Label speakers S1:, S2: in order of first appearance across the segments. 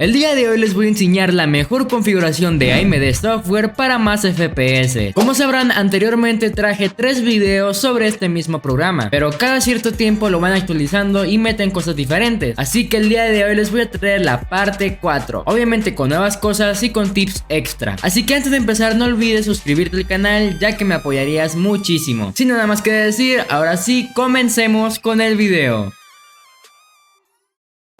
S1: El día de hoy les voy a enseñar la mejor configuración de AMD Software para más FPS. Como sabrán, anteriormente traje 3 videos sobre este mismo programa, pero cada cierto tiempo lo van actualizando y meten cosas diferentes. Así que el día de hoy les voy a traer la parte 4, obviamente con nuevas cosas y con tips extra. Así que antes de empezar no olvides suscribirte al canal, ya que me apoyarías muchísimo. Sin nada más que decir, ahora sí, comencemos con el video.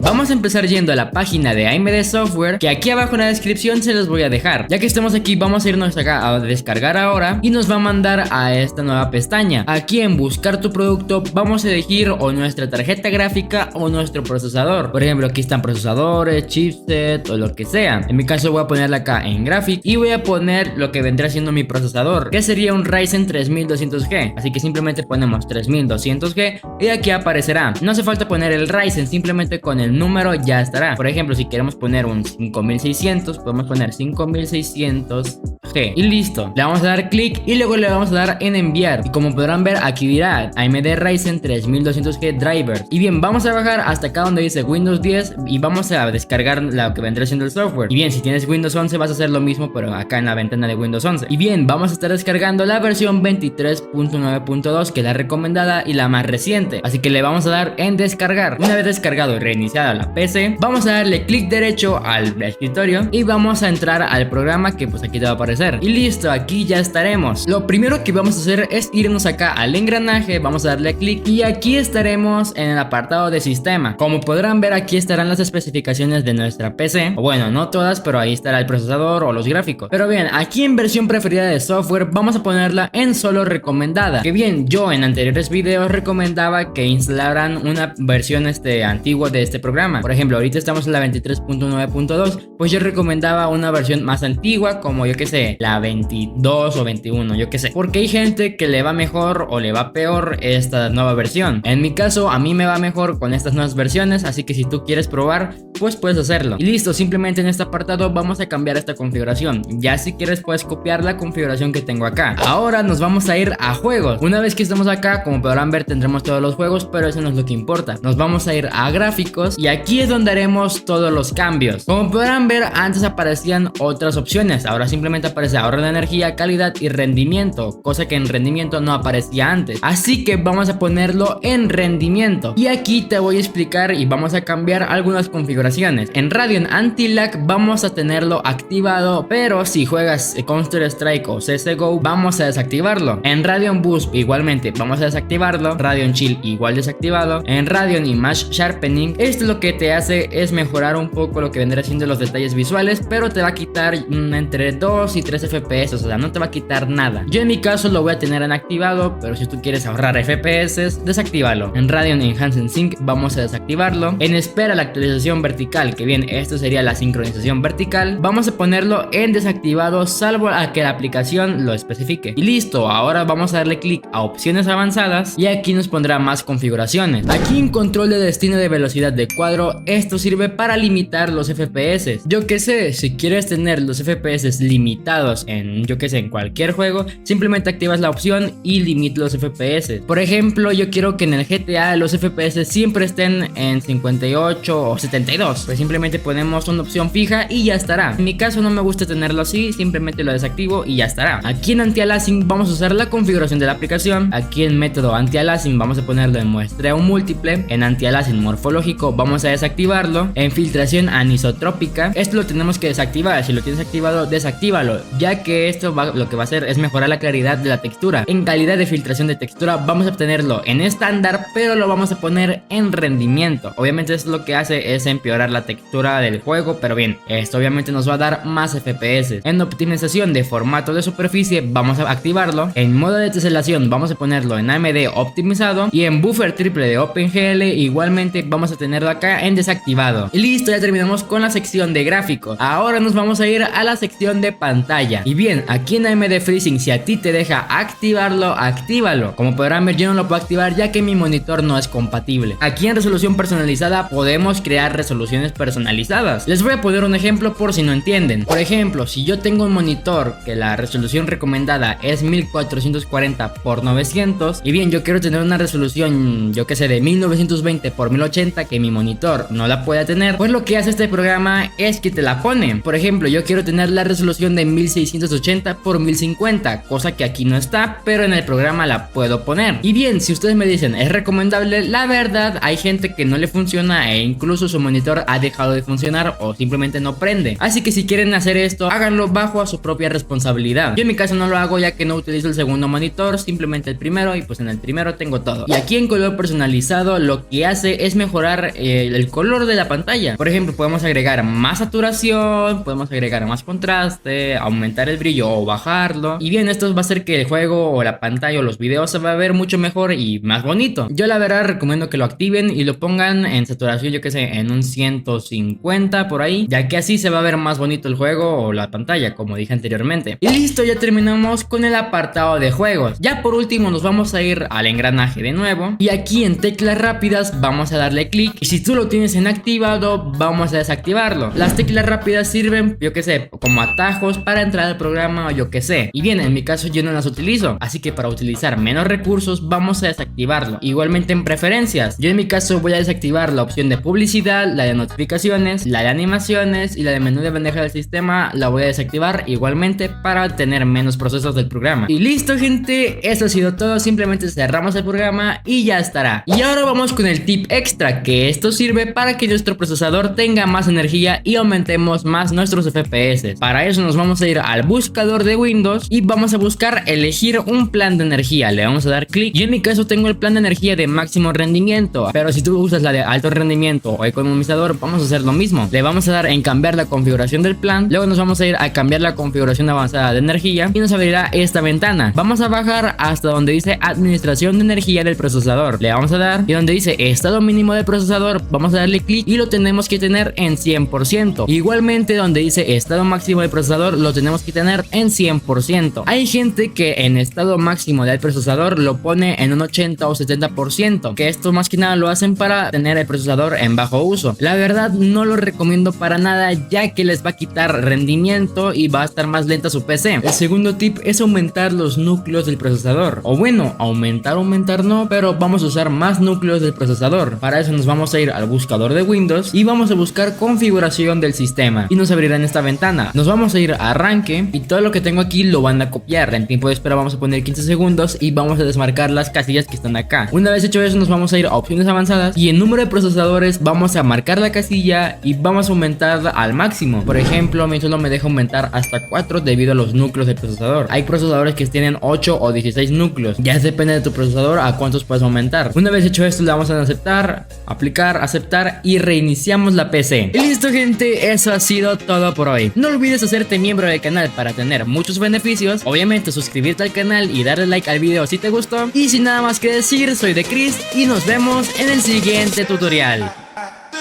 S1: Vamos a empezar yendo a la página de AMD Software, que aquí abajo en la descripción se los voy a dejar. Ya que estamos aquí, vamos a irnos acá a descargar ahora y nos va a mandar a esta nueva pestaña. Aquí en buscar tu producto vamos a elegir o nuestra tarjeta gráfica o nuestro procesador. Por ejemplo, aquí están procesadores, chipset o lo que sea. En mi caso voy a ponerla acá en Graphic y voy a poner lo que vendrá siendo mi procesador, que sería un Ryzen 3200G. Así que simplemente ponemos 3200G y aquí aparecerá. No hace falta poner el Ryzen, simplemente con el número ya estará. Por ejemplo, si queremos poner un 5600, podemos poner 5600G y listo. Le vamos a dar clic y luego le vamos a dar en enviar. Y como podrán ver, aquí dirá AMD Ryzen 3200G drivers. Y bien, vamos a bajar hasta acá donde dice Windows 10 y vamos a descargar lo que vendrá siendo el software. Y bien, si tienes Windows 11 vas a hacer lo mismo, pero acá en la ventana de Windows 11. Y bien, vamos a estar descargando la versión 23.9.2, que es la recomendada y la más reciente. Así que le vamos a dar en descargar. Una vez descargado y reiniciada la PC, vamos a darle clic derecho al escritorio y vamos a entrar al programa, que pues aquí te va a aparecer. Y listo, aquí ya estaremos. Lo primero que vamos a hacer es irnos acá al engranaje, vamos a darle clic y aquí estaremos en el apartado de sistema. Como podrán ver, aquí estarán las especificaciones de nuestra PC, o bueno, no todas, pero ahí estará el procesador o los gráficos. Pero bien, aquí en versión preferida de software vamos a ponerla en solo recomendada. Que bien, yo en anteriores videos recomendaba que instalaran una versión antigua de este programa. Por ejemplo, ahorita estamos en la 23.9.2, pues yo recomendaba una versión más antigua, como yo que sé, la 22 o 21, yo que sé, porque hay gente que le va mejor o le va peor esta nueva versión. En mi caso, a mí me va mejor con estas nuevas versiones, así que si tú quieres probar, pues puedes hacerlo. Y listo, simplemente en este apartado vamos a cambiar esta configuración. Ya si quieres puedes copiar la configuración que tengo acá. Ahora nos vamos a ir a juegos. Una vez que estamos acá, como podrán ver, tendremos todos los juegos, pero eso no es lo que importa. Nos vamos a ir a gráficos y aquí es donde haremos todos los cambios. Como podrán ver, antes aparecían otras opciones, ahora simplemente aparece ahorro de energía, calidad y rendimiento, cosa que en rendimiento no aparecía antes. Así que vamos a ponerlo en rendimiento. Y aquí te voy a explicar y vamos a cambiar algunas configuraciones. En Radeon Anti-Lag vamos a tenerlo activado, pero si juegas Counter Strike o CSGO vamos a desactivarlo. En Radeon Boost igualmente vamos a desactivarlo. Radeon Chill igual desactivado. En Radeon Image Sharpening, esto lo que te hace es mejorar un poco lo que vendrá siendo los detalles visuales, pero te va a quitar entre 2 y 3 FPS, o sea, no te va a quitar nada. Yo en mi caso lo voy a tener en activado, pero si tú quieres ahorrar FPS, desactívalo. En Radeon Enhanced Sync vamos a desactivarlo. En espera la actualización vertical, que bien, esto sería la sincronización vertical, vamos a ponerlo en desactivado, salvo a que la aplicación lo especifique. Y listo, ahora vamos a darle clic a opciones avanzadas y aquí nos pondrá más configuraciones. Aquí en control de destino de velocidad de cuadro, esto sirve para limitar los FPS. Yo que sé, si quieres tener los FPS limitados en, yo que sé, en cualquier juego, simplemente activas la opción y limita los FPS. Por ejemplo, yo quiero que en el GTA los FPS siempre estén en 58 o 72, pues simplemente ponemos una opción fija y ya estará. En mi caso no me gusta tenerlo así, simplemente lo desactivo y ya estará. Aquí en anti-aliasing vamos a usar la configuración de la aplicación. Aquí en método anti-aliasing vamos a ponerlo en muestreo múltiple. En anti-aliasing morfológico vamos a desactivarlo. En filtración anisotrópica, esto lo tenemos que desactivar. Si lo tienes activado, desactívalo, ya que esto lo que va a hacer es mejorar la claridad de la textura. En calidad de filtración de textura vamos a obtenerlo en estándar, pero lo vamos a poner en rendimiento. Obviamente esto lo que hace es empeorar la textura del juego, pero bien, esto obviamente nos va a dar más FPS. En optimización de formato de superficie vamos a activarlo. En modo de teselación vamos a ponerlo en AMD optimizado, y en buffer triple de OpenGL igualmente vamos a tenerlo acá en desactivado. Y listo, ya terminamos con la sección de gráficos. Ahora nos vamos a ir a la sección de pantalla. pantalla. Y bien, aquí en AMD FreeSync, si a ti te deja activarlo, actívalo. Como podrán ver, yo no lo puedo activar ya que mi monitor no es compatible. Aquí en resolución personalizada podemos crear resoluciones personalizadas. Les voy a poner un ejemplo por si no entienden. Por ejemplo, si yo tengo un monitor que la resolución recomendada es 1440 x 900 y bien, yo quiero tener una resolución, yo que sé, de 1920 x 1080 que mi monitor no la pueda tener, pues lo que hace este programa es que te la pone. Por ejemplo, yo quiero tener la resolución de 1680 x 1050, cosa que aquí no está, pero en el programa la puedo poner. Y bien, si ustedes me dicen es recomendable, la verdad hay gente que no le funciona e incluso su monitor ha dejado de funcionar o simplemente no prende. Así que si quieren hacer esto, háganlo bajo a su propia responsabilidad. Yo en mi caso no lo hago ya que no utilizo el segundo monitor, simplemente el primero, y pues en el primero tengo todo. Y aquí en color personalizado lo que hace es mejorar el color de la pantalla. Por ejemplo, podemos agregar más saturación, podemos agregar más contraste, aumentar el brillo o bajarlo. Y bien, esto va a hacer que el juego o la pantalla o los videos se va a ver mucho mejor y más bonito. Yo la verdad recomiendo que lo activen y lo pongan en saturación, yo que sé, en un 150 por ahí, ya que así se va a ver más bonito el juego o la pantalla, como dije anteriormente. Y listo, ya terminamos con el apartado de juegos. Ya por último nos vamos a ir al engranaje de nuevo y aquí en teclas rápidas vamos a darle clic, y si tú lo tienes en activado vamos a desactivarlo. Las teclas rápidas sirven, yo que sé, como atajos para entrar al programa o yo que sé. Y bien, en mi caso yo no las utilizo, así que para utilizar menos recursos vamos a desactivarlo. Igualmente en preferencias, yo en mi caso voy a desactivar la opción de publicidad, la de notificaciones, la de animaciones y la de menú de bandeja del sistema la voy a desactivar igualmente para tener menos procesos del programa. Y listo, gente, eso ha sido todo. Simplemente cerramos el programa y ya estará. Y ahora vamos con el tip extra, que esto sirve para que nuestro procesador tenga más energía y aumentemos más nuestros FPS. Para eso nos vamos a ir al buscador de Windows y vamos a buscar elegir un plan de energía. Le vamos a dar clic. Yo en mi caso tengo el plan de energía de máximo rendimiento, pero si tú usas la de alto rendimiento o economizador, vamos a hacer lo mismo. Le vamos a dar en cambiar la configuración del plan, luego nos vamos a ir a cambiar la configuración avanzada de energía y nos abrirá esta ventana. Vamos a bajar hasta donde dice administración de energía del procesador, le vamos a dar, y donde dice estado mínimo del procesador vamos a darle clic y lo tenemos que tener en 100%. Igualmente donde dice estado máximo del procesador lo tenemos que tener en 100%. Hay gente que en estado máximo del procesador lo pone en un 80 o 70%, que esto más que nada lo hacen para tener el procesador en bajo uso. La verdad no lo recomiendo para nada, ya que les va a quitar rendimiento y va a estar más lenta su PC. El segundo tip es aumentar los núcleos del procesador, o bueno, aumentar no, pero vamos a usar más núcleos del procesador. Para eso nos vamos a ir al buscador de Windows y vamos a buscar configuración del sistema y nos abrirá en esta ventana. Nos vamos a ir a arranque y todo lo que tengo aquí lo van a copiar. En tiempo de espera vamos a poner 15 segundos y vamos a desmarcar las casillas que están acá. Una vez hecho eso nos vamos a ir a opciones avanzadas y en número de procesadores vamos a marcar la casilla y vamos a aumentar al máximo. Por ejemplo, a mí solo me deja aumentar hasta 4 debido a los núcleos del procesador. Hay procesadores que tienen 8 o 16 núcleos, ya depende de tu procesador a cuántos puedes aumentar. Una vez hecho esto le damos a aceptar, aplicar, aceptar y reiniciamos la PC. Y listo, gente, eso ha sido todo por hoy. No olvides hacerte miembro del canal para tener muchos beneficios, obviamente suscribirte al canal y darle like al video si te gustó. Y sin nada más que decir, soy de Chris y nos vemos en el siguiente tutorial.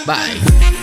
S1: Bye.